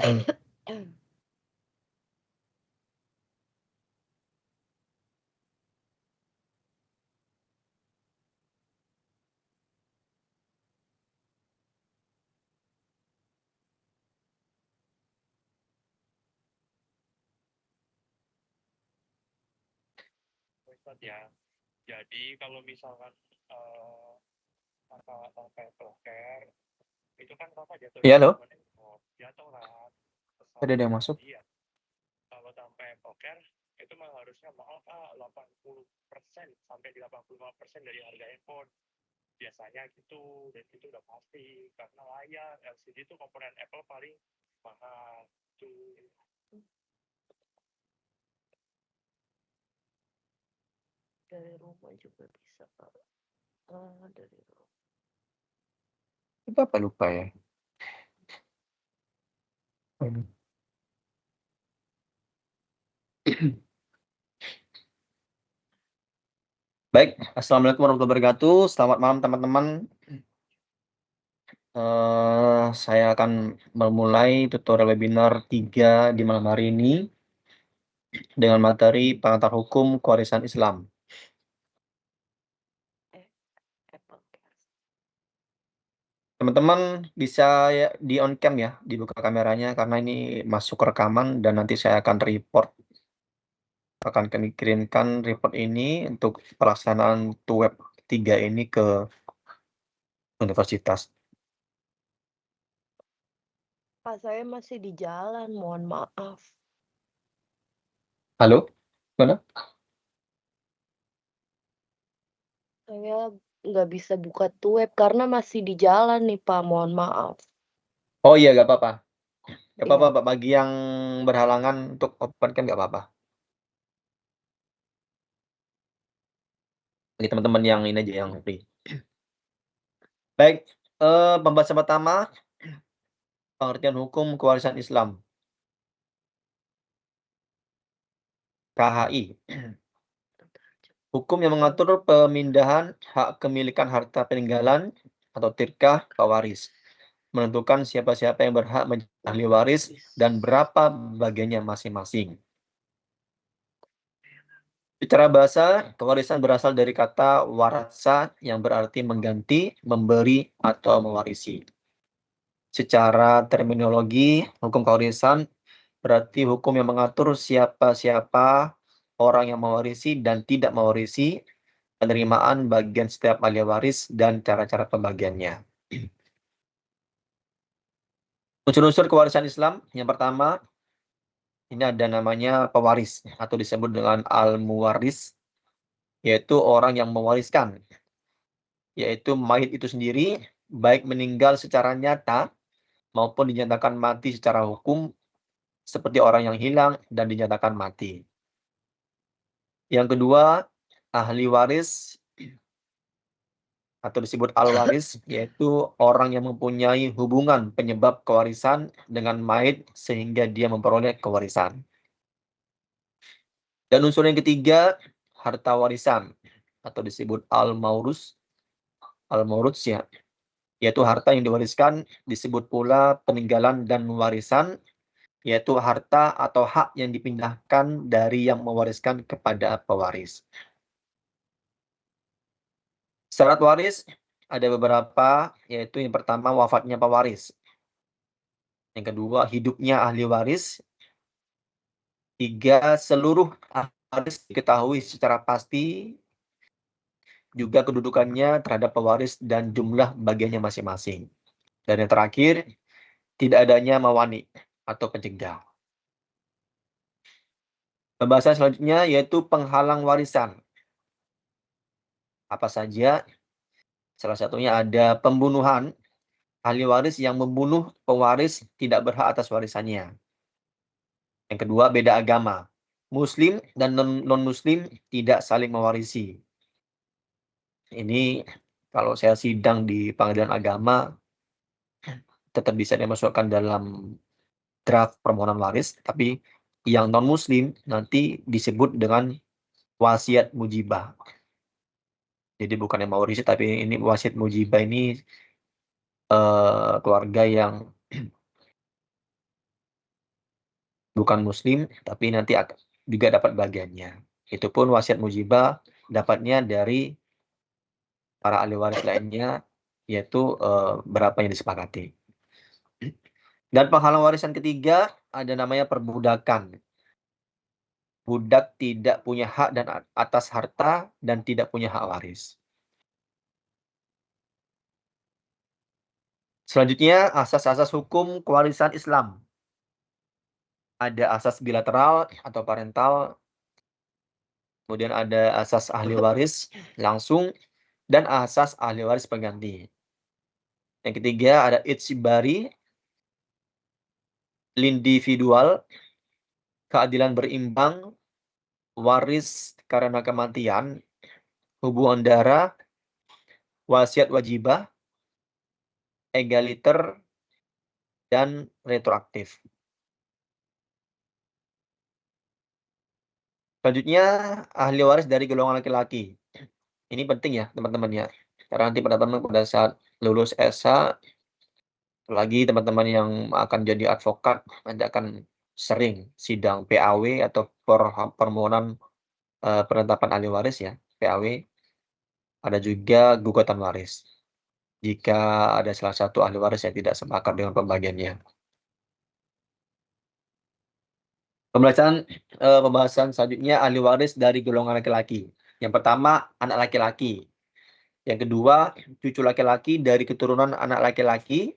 Ustadz ya. Jadi kalau misalkan kakak sampai poker, itu kan kakak jatuh. Iya loh. Jatuh kan. Ada yang masuk. Iya. Kalau sampai poker, itu mah harusnya maaf 80% sampai 85% dari harga handphone. Biasanya gitu, dan itu udah pasti. Karena layar, LCD itu komponen Apple paling mahal. Tuh. Dari rumah juga bisa, Pak. Dari rumah. Apa lupa ya? Baik, Assalamualaikum warahmatullahi wabarakatuh. Selamat malam teman-teman. Saya akan memulai tutorial webinar 3 di malam hari ini dengan materi pengantar hukum kewarisan Islam. Teman-teman bisa di on cam ya, dibuka kameranya karena ini masuk rekaman dan nanti saya akan kami kirimkan report ini untuk pelaksanaan web 3 ini ke universitas. Pak, saya masih di jalan, mohon maaf. Halo, mana? Saya nggak bisa buka web karena masih di jalan nih, Pak, mohon maaf. Oh iya, nggak apa-apa. Nggak apa-apa, Iya. Pak. Bagi yang berhalangan untuk open cam nggak apa-apa. Bagi teman-teman yang ini aja yang free. Baik, pembahasan pertama, pengertian hukum kewarisan Islam. KHI. Hukum yang mengatur pemindahan hak kepemilikan harta peninggalan atau tirkah pewaris. Menentukan siapa-siapa yang berhak menjadi ahli waris dan berapa bagiannya masing-masing. Secara bahasa, kewarisan berasal dari kata warasa yang berarti mengganti, memberi, atau mewarisi. Secara terminologi, hukum kewarisan berarti hukum yang mengatur siapa-siapa orang yang mewarisi dan tidak mewarisi, penerimaan bagian setiap ahli waris, dan cara-cara pembagiannya. Unsur-unsur kewarisan Islam, yang pertama, ini ada namanya pewaris, atau disebut dengan al-muwaris, yaitu orang yang mewariskan, yaitu mayit itu sendiri, baik meninggal secara nyata, maupun dinyatakan mati secara hukum, seperti orang yang hilang dan dinyatakan mati. Yang kedua, ahli waris atau disebut al-waris, yaitu orang yang mempunyai hubungan penyebab kewarisan dengan mayit sehingga dia memperoleh kewarisan. Dan unsur yang ketiga, harta warisan atau disebut al-maurus ya, yaitu harta yang diwariskan, disebut pula peninggalan dan warisan, yaitu harta atau hak yang dipindahkan dari yang mewariskan kepada pewaris. Syarat waris ada beberapa, yaitu yang pertama wafatnya pewaris. Yang kedua hidupnya ahli waris. 3, seluruh ahli waris diketahui secara pasti, juga kedudukannya terhadap pewaris dan jumlah bagiannya masing-masing. Dan yang terakhir, tidak adanya mawani atau pencegah. Pembahasan selanjutnya yaitu penghalang warisan. Apa saja? Salah satunya ada pembunuhan. Ahli waris yang membunuh pewaris tidak berhak atas warisannya. Yang kedua, beda agama. Muslim dan non-muslim tidak saling mewarisi. Ini kalau saya sidang di pengadilan agama, tetap bisa dimasukkan dalam draft permohonan waris, tapi yang non-muslim nanti disebut dengan wasiat mujibah. Jadi bukan yang mewarisi, tapi ini wasiat mujibah ini keluarga yang bukan muslim, tapi nanti juga dapat bagiannya. Itu pun wasiat mujibah dapatnya dari para ahli waris lainnya, yaitu berapa yang disepakati. Dan penghalang warisan ketiga ada namanya perbudakan. Budak tidak punya hak dan atas harta dan tidak punya hak waris. Selanjutnya, asas-asas hukum kewarisan Islam. Ada asas bilateral atau parental, kemudian ada asas ahli waris langsung, dan asas ahli waris pengganti. Yang ketiga ada ijbari, l'individual, keadilan berimbang, waris karena kematian, hubungan darah, wasiat wajibah, egaliter, dan retroaktif. Selanjutnya, ahli waris dari golongan laki-laki. Ini penting ya, teman-teman ya. Karena nanti teman-teman pada saat lulus S1, lagi teman-teman yang akan jadi advokat, nanti akan sering sidang PAW atau permohonan penetapan ahli waris ya, PAW. Ada juga gugatan waris. Jika ada salah satu ahli waris yang tidak sepakat dengan pembagiannya. Pembahasan selanjutnya ahli waris dari golongan laki-laki. Yang pertama, anak laki-laki. Yang kedua, cucu laki-laki dari keturunan anak laki-laki.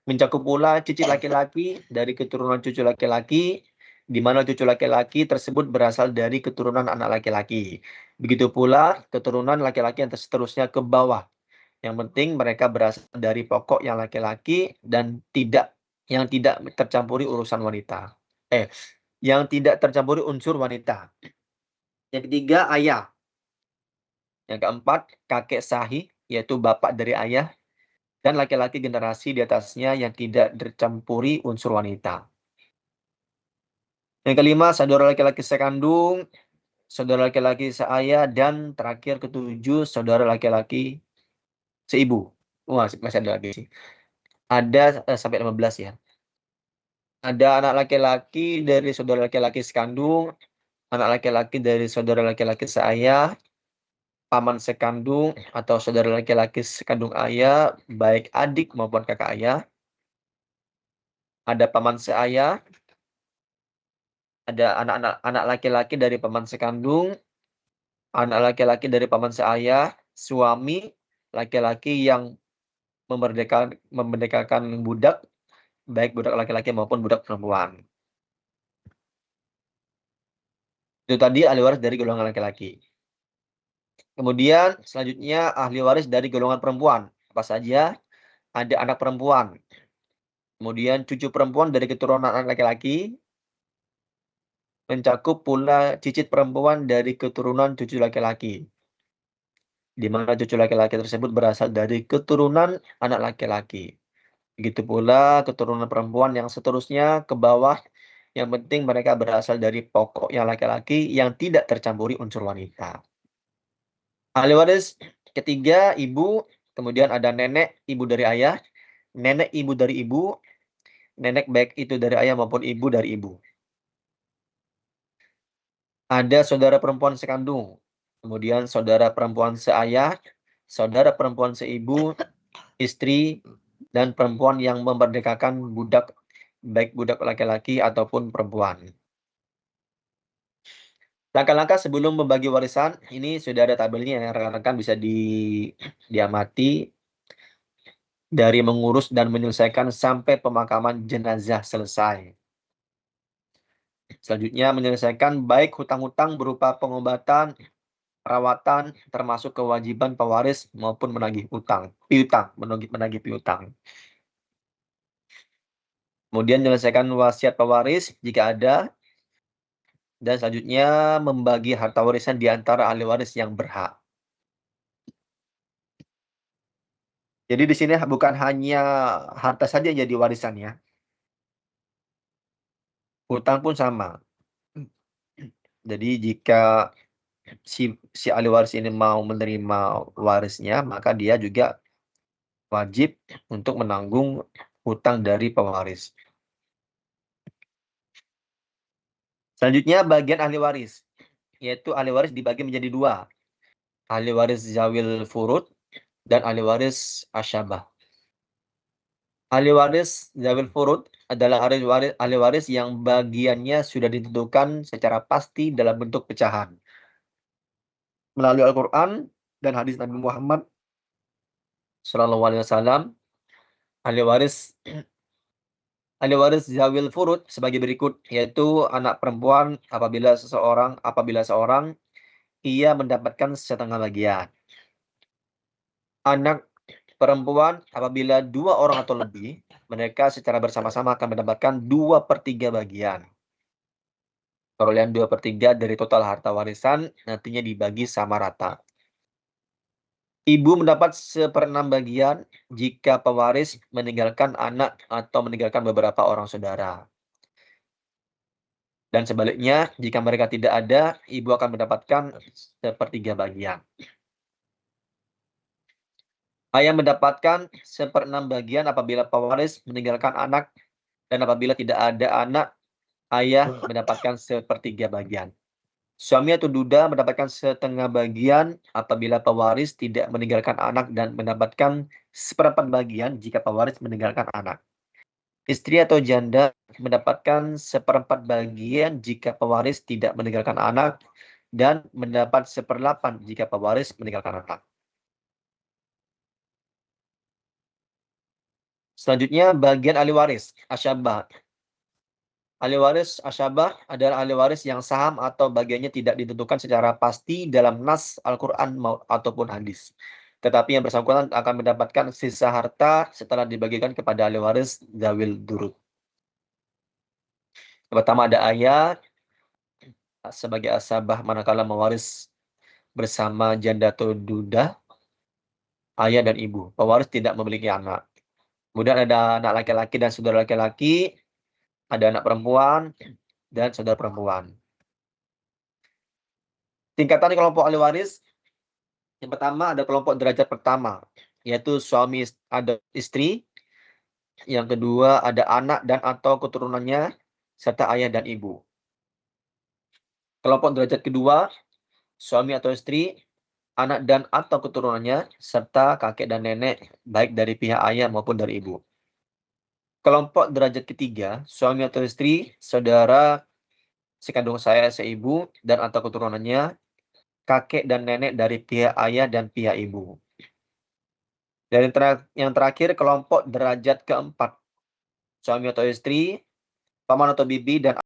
Mencakup pula cicit laki-laki dari keturunan cucu laki-laki, di mana cucu laki-laki tersebut berasal dari keturunan anak laki-laki. Begitu pula keturunan laki-laki yang seterusnya ke bawah. Yang penting mereka berasal dari pokok yang laki-laki dan yang tidak tercampuri urusan wanita. Yang tidak tercampuri unsur wanita. Yang ketiga, ayah. Yang keempat, kakek sahih, yaitu bapak dari ayah. Dan laki-laki generasi di atasnya yang tidak tercampuri unsur wanita. Yang kelima, saudara laki-laki sekandung, saudara laki-laki seayah, dan terakhir ketujuh, saudara laki-laki seibu. Wah, masih ada lagi sih. Ada sampai 15 ya. Ada anak laki-laki dari saudara laki-laki sekandung, anak laki-laki dari saudara laki-laki seayah, paman sekandung atau saudara laki-laki sekandung ayah, baik adik maupun kakak ayah. Ada paman seayah, ada anak laki-laki dari paman sekandung, anak laki-laki dari paman seayah, suami laki-laki yang memerdekakan budak, baik budak laki-laki maupun budak perempuan. Itu tadi ahli waris dari golongan laki-laki. Kemudian selanjutnya ahli waris dari golongan perempuan. Apa saja? Ada anak perempuan. Kemudian cucu perempuan dari keturunan anak laki-laki. Mencakup pula cicit perempuan dari keturunan cucu laki-laki. Di mana cucu laki-laki tersebut berasal dari keturunan anak laki-laki. Begitu pula keturunan perempuan yang seterusnya ke bawah. Yang penting mereka berasal dari pokok yang laki-laki yang tidak tercampuri unsur wanita. Ahli waris ketiga, ibu. Kemudian ada nenek, ibu dari ayah. Nenek, ibu dari ibu. Nenek baik itu dari ayah maupun ibu dari ibu. Ada saudara perempuan sekandung. Kemudian saudara perempuan seayah. Saudara perempuan seibu. Istri. Dan perempuan yang memerdekakan budak. Baik budak laki-laki ataupun perempuan. Langkah-langkah sebelum membagi warisan, ini sudah ada tabelnya ya, rekan-rekan bisa diamati dari mengurus dan menyelesaikan sampai pemakaman jenazah selesai. Selanjutnya menyelesaikan baik hutang-hutang berupa pengobatan, perawatan, termasuk kewajiban pewaris maupun menagih menagih piutang. Kemudian menyelesaikan wasiat pewaris jika ada. Dan selanjutnya membagi harta warisan di antara ahli waris yang berhak. Jadi di sini bukan hanya harta saja yang jadi warisan ya. Hutang pun sama. Jadi jika si ahli waris ini mau menerima warisnya, maka dia juga wajib untuk menanggung hutang dari pewaris. Selanjutnya bagian ahli waris, yaitu ahli waris dibagi menjadi dua. Ahli waris zawil furud dan ahli waris asyabah. Ahli waris zawil furud adalah ahli waris yang bagiannya sudah ditentukan secara pasti dalam bentuk pecahan. Melalui Al-Quran dan hadis Nabi Muhammad SAW, ahli waris zawil furud sebagai berikut, yaitu anak perempuan apabila seorang ia mendapatkan setengah bagian. Anak perempuan apabila 2 orang atau lebih, mereka secara bersama-sama akan mendapatkan 2/3 bagian. Perolehan 2/3 dari total harta warisan nantinya dibagi sama rata. Ibu mendapat 1/6 bagian jika pewaris meninggalkan anak atau meninggalkan beberapa orang saudara. Dan sebaliknya, jika mereka tidak ada, ibu akan mendapatkan 1/3 bagian. Ayah mendapatkan 1/6 bagian apabila pewaris meninggalkan anak, dan apabila tidak ada anak, ayah mendapatkan 1/3 bagian. Suami atau duda mendapatkan 1/2 bagian apabila pewaris tidak meninggalkan anak dan mendapatkan 1/4 bagian jika pewaris meninggalkan anak. Istri atau janda mendapatkan 1/4 bagian jika pewaris tidak meninggalkan anak dan mendapat 1/8 jika pewaris meninggalkan anak. Selanjutnya bagian ahli waris asyabah. Ahli waris asyabah adalah ahli waris yang saham atau bagiannya tidak ditentukan secara pasti dalam nas Al-Quran ataupun hadis. Tetapi yang bersangkutan akan mendapatkan sisa harta setelah dibagikan kepada ahli waris zawil durud. Pertama ada ayah sebagai asabah manakala mewaris bersama janda atau duda, ayah dan ibu. Pewaris tidak memiliki anak. Kemudian ada anak laki-laki dan saudara laki-laki, ada anak perempuan dan saudara perempuan. Tingkatan kelompok ahli waris, yang pertama ada kelompok derajat pertama, yaitu suami ada istri. Yang kedua ada anak dan atau keturunannya, serta ayah dan ibu. Kelompok derajat kedua, suami atau istri, anak dan atau keturunannya, serta kakek dan nenek, baik dari pihak ayah maupun dari ibu. Kelompok derajat ketiga, suami atau istri, saudara sekandung saya, seibu, dan atau keturunannya, kakek dan nenek dari pihak ayah dan pihak ibu. Dan yang terakhir, kelompok derajat keempat, suami atau istri, paman atau bibi, dan